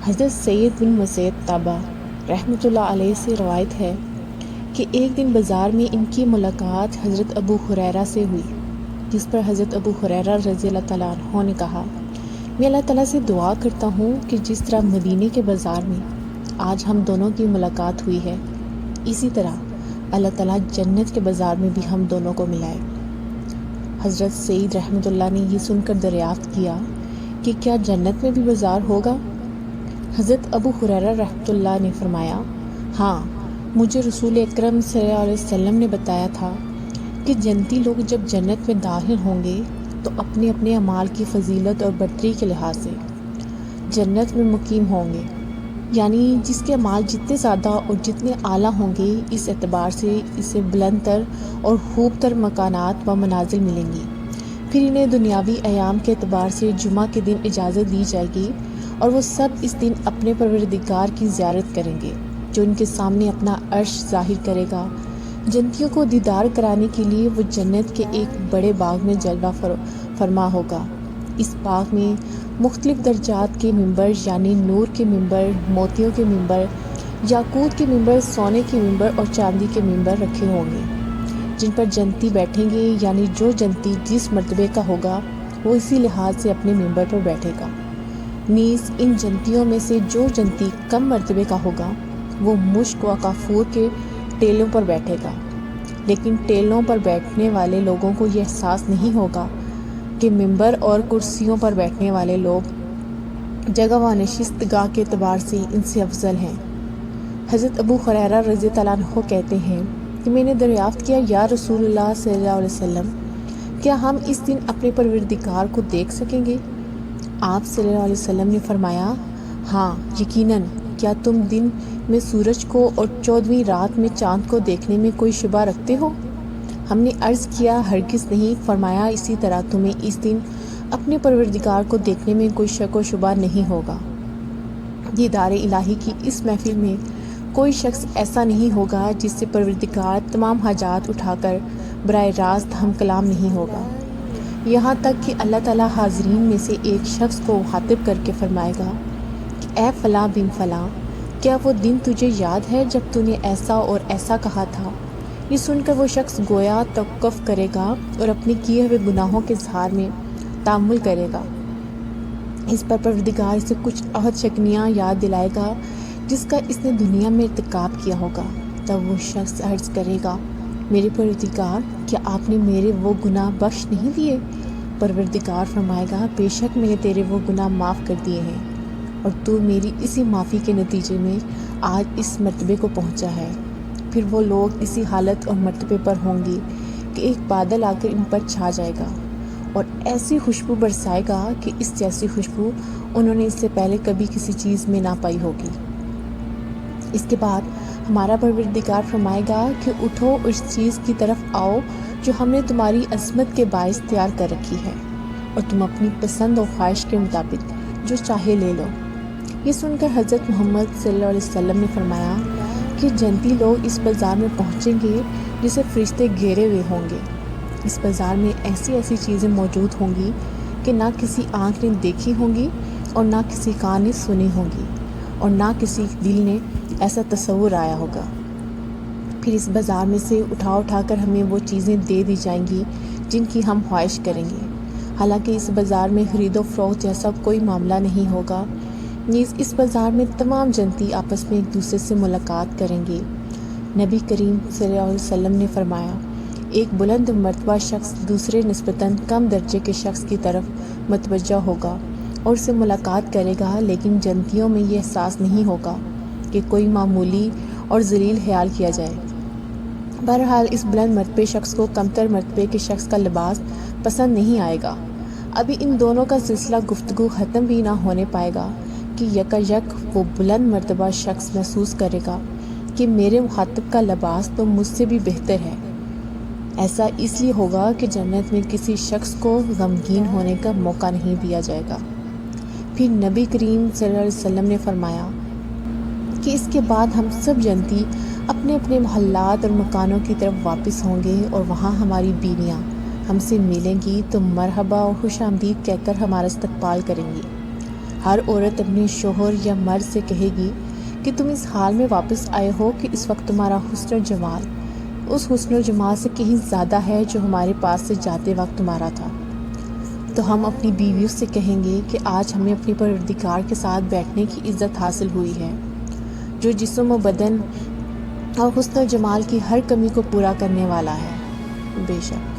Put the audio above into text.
حضرت سید بن مسیب تابہ رحمۃ اللہ علیہ سے روایت ہے کہ ایک دن بازار میں ان کی ملاقات حضرت ابو ہریرہ سے ہوئی، جس پر حضرت ابو ہریرہ رضی اللہ تعالیٰ عنہ نے کہا، میں اللہ تعالیٰ سے دعا کرتا ہوں کہ جس طرح مدینے کے بازار میں آج ہم دونوں کی ملاقات ہوئی ہے، اسی طرح اللہ تعالیٰ جنت کے بازار میں بھی ہم دونوں کو ملائے۔ حضرت سید رحمۃ اللہ نے یہ سن کر دریافت کیا کہ کیا جنت میں بھی بازار ہوگا؟ حضرت ابو ہریرہ رحمۃ اللہ نے فرمایا، ہاں، مجھے رسول اکرم صلی اللہ علیہ وسلم نے بتایا تھا کہ جنتی لوگ جب جنت میں داخل ہوں گے تو اپنے اپنے اعمال کی فضیلت اور برتری کے لحاظ سے جنت میں مقیم ہوں گے، یعنی جس کے اعمال جتنے زیادہ اور جتنے اعلیٰ ہوں گے، اس اعتبار سے اسے بلند تر اور خوب تر مکانات و منازل ملیں گی۔ پھر انہیں دنیاوی ایام کے اعتبار سے جمعہ کے دن اجازت دی جائے گی اور وہ سب اس دن اپنے پروردگار کی زیارت کریں گے، جو ان کے سامنے اپنا عرش ظاہر کرے گا۔ جنتیوں کو دیدار کرانے کے لیے وہ جنت کے ایک بڑے باغ میں جلوہ فرما ہوگا۔ اس باغ میں مختلف درجات کے ممبر، یعنی نور کے ممبر، موتیوں کے ممبر، یاقوت کے ممبر، سونے کے ممبر اور چاندی کے ممبر رکھے ہوں گے، جن پر جنتی بیٹھیں گے، یعنی جو جنتی جس مرتبے کا ہوگا وہ اسی لحاظ سے اپنے ممبر پر بیٹھے گا۔ نیز ان جنتیوں میں سے جو جنتی کم مرتبے کا ہوگا وہ مشک و کافور کے ٹیلوں پر بیٹھے گا، لیکن ٹیلوں پر بیٹھنے والے لوگوں کو یہ احساس نہیں ہوگا کہ ممبر اور کرسیوں پر بیٹھنے والے لوگ جگہ و نشست گاہ کے اعتبار سے ان سے افضل ہیں۔ حضرت ابو ہریرہ رضی اللہ عنہ کہتے ہیں کہ میں نے دریافت کیا، یا رسول اللہ صلی اللہ علیہ وسلم، کیا ہم اس دن اپنے پروردگار کو دیکھ سکیں گے؟ آپ صلی اللہ علیہ وسلم نے فرمایا، ہاں، یقیناً۔ کیا تم دن میں سورج کو اور 14ویں رات میں چاند کو دیکھنے میں کوئی شبہ رکھتے ہو؟ ہم نے عرض کیا، ہرگز نہیں۔ فرمایا، اسی طرح تمہیں اس دن اپنے پروردگار کو دیکھنے میں کوئی شک و شبہ نہیں ہوگا۔ دیدار الہی کی اس محفل میں کوئی شخص ایسا نہیں ہوگا جس سے پروردگار تمام حاجات اٹھا کر براہ راست ہم کلام نہیں ہوگا، یہاں تک کہ اللہ تعالیٰ حاضرین میں سے ایک شخص کو مخاطب کر کے فرمائے گا کہ اے فلاں بن فلاں، کیا وہ دن تجھے یاد ہے جب تو نے ایسا اور ایسا کہا تھا؟ یہ سن کر وہ شخص گویا توقف کرے گا اور اپنے کیے ہوئے گناہوں کے اظہار میں تأمل کرے گا۔ اس پر پروردگار سے کچھ عہد شکنیاں یاد دلائے گا جس کا اس نے دنیا میں ارتکاب کیا ہوگا۔ تب وہ شخص عرض کرے گا، میرے پروردگار، کیا آپ نے میرے وہ گناہ بخش نہیں دیے؟ پروردگار فرمائے گا، بے شک میں نے تیرے وہ گناہ معاف کر دیے ہیں، اور تو میری اسی معافی کے نتیجے میں آج اس مرتبے کو پہنچا ہے۔ پھر وہ لوگ اسی حالت اور مرتبے پر ہوں گے کہ ایک بادل آ کر ان پر چھا جائے گا اور ایسی خوشبو برسائے گا کہ اس جیسی خوشبو انہوں نے اس سے پہلے کبھی کسی چیز میں نہ پائی ہوگی۔ اس کے بعد ہمارا پروردگار فرمائے گا کہ اٹھو، اس چیز کی طرف آؤ جو ہم نے تمہاری عظمت کے باعث تیار کر رکھی ہے، اور تم اپنی پسند و خواہش کے مطابق جو چاہے لے لو۔ یہ سن کر حضرت محمد صلی اللہ علیہ وسلم نے فرمایا کہ جنتی لوگ اس بازار میں پہنچیں گے جسے فرشتے گھیرے ہوئے ہوں گے۔ اس بازار میں ایسی ایسی چیزیں موجود ہوں گی کہ نہ کسی آنکھ نے دیکھی ہوں گی اور نہ کسی کان نے سنی ہوں گی اور نہ کسی دل نے ایسا تصور آیا ہوگا۔ پھر اس بازار میں سے اٹھا کر ہمیں وہ چیزیں دے دی جائیں گی جن کی ہم خواہش کریں گے، حالانکہ اس بازار میں خرید و فروخت جیسا کوئی معاملہ نہیں ہوگا۔ نیز اس بازار میں تمام جنتی آپس میں ایک دوسرے سے ملاقات کریں گے۔ نبی کریم صلی اللہ علیہ وسلم نے فرمایا، ایک بلند مرتبہ شخص دوسرے نسبتاً کم درجے کے شخص کی طرف متوجہ ہوگا اور اس سے ملاقات کرے گا، لیکن جنتیوں میں یہ احساس نہیں ہوگا کہ کوئی معمولی اور ذلیل خیال کیا جائے۔ بہرحال اس بلند مرتبے شخص کو کمتر مرتبے کے شخص کا لباس پسند نہیں آئے گا۔ ابھی ان دونوں کا سلسلہ گفتگو ختم بھی نہ ہونے پائے گا کہ یکا یک وہ بلند مرتبہ شخص محسوس کرے گا کہ میرے مخاطب کا لباس تو مجھ سے بھی بہتر ہے۔ ایسا اس لیے ہوگا کہ جنت میں کسی شخص کو غمگین ہونے کا موقع نہیں دیا جائے گا۔ پھر نبی کریم صلی اللہ علیہ وسلم نے فرمایا کہ اس کے بعد ہم سب جنتی اپنے اپنے محلات اور مکانوں کی طرف واپس ہوں گے، اور وہاں ہماری بیویاں ہم سے ملیں گی تو مرحبا اور خوش آمدید کہہ کر ہمارا استقبال کریں گی۔ ہر عورت اپنے شوہر یا مرد سے کہے گی کہ تم اس حال میں واپس آئے ہو کہ اس وقت تمہارا حسن و جمال اس حسن و جمال سے کہیں زیادہ ہے جو ہمارے پاس سے جاتے وقت تمہارا تھا۔ تو ہم اپنی بیویوں سے کہیں گے کہ آج ہمیں اپنے پروردگار کے ساتھ بیٹھنے کی عزت حاصل ہوئی ہے، جو جسم و بدن اور حسن و جمال کی ہر کمی کو پورا کرنے والا ہے۔ بے شک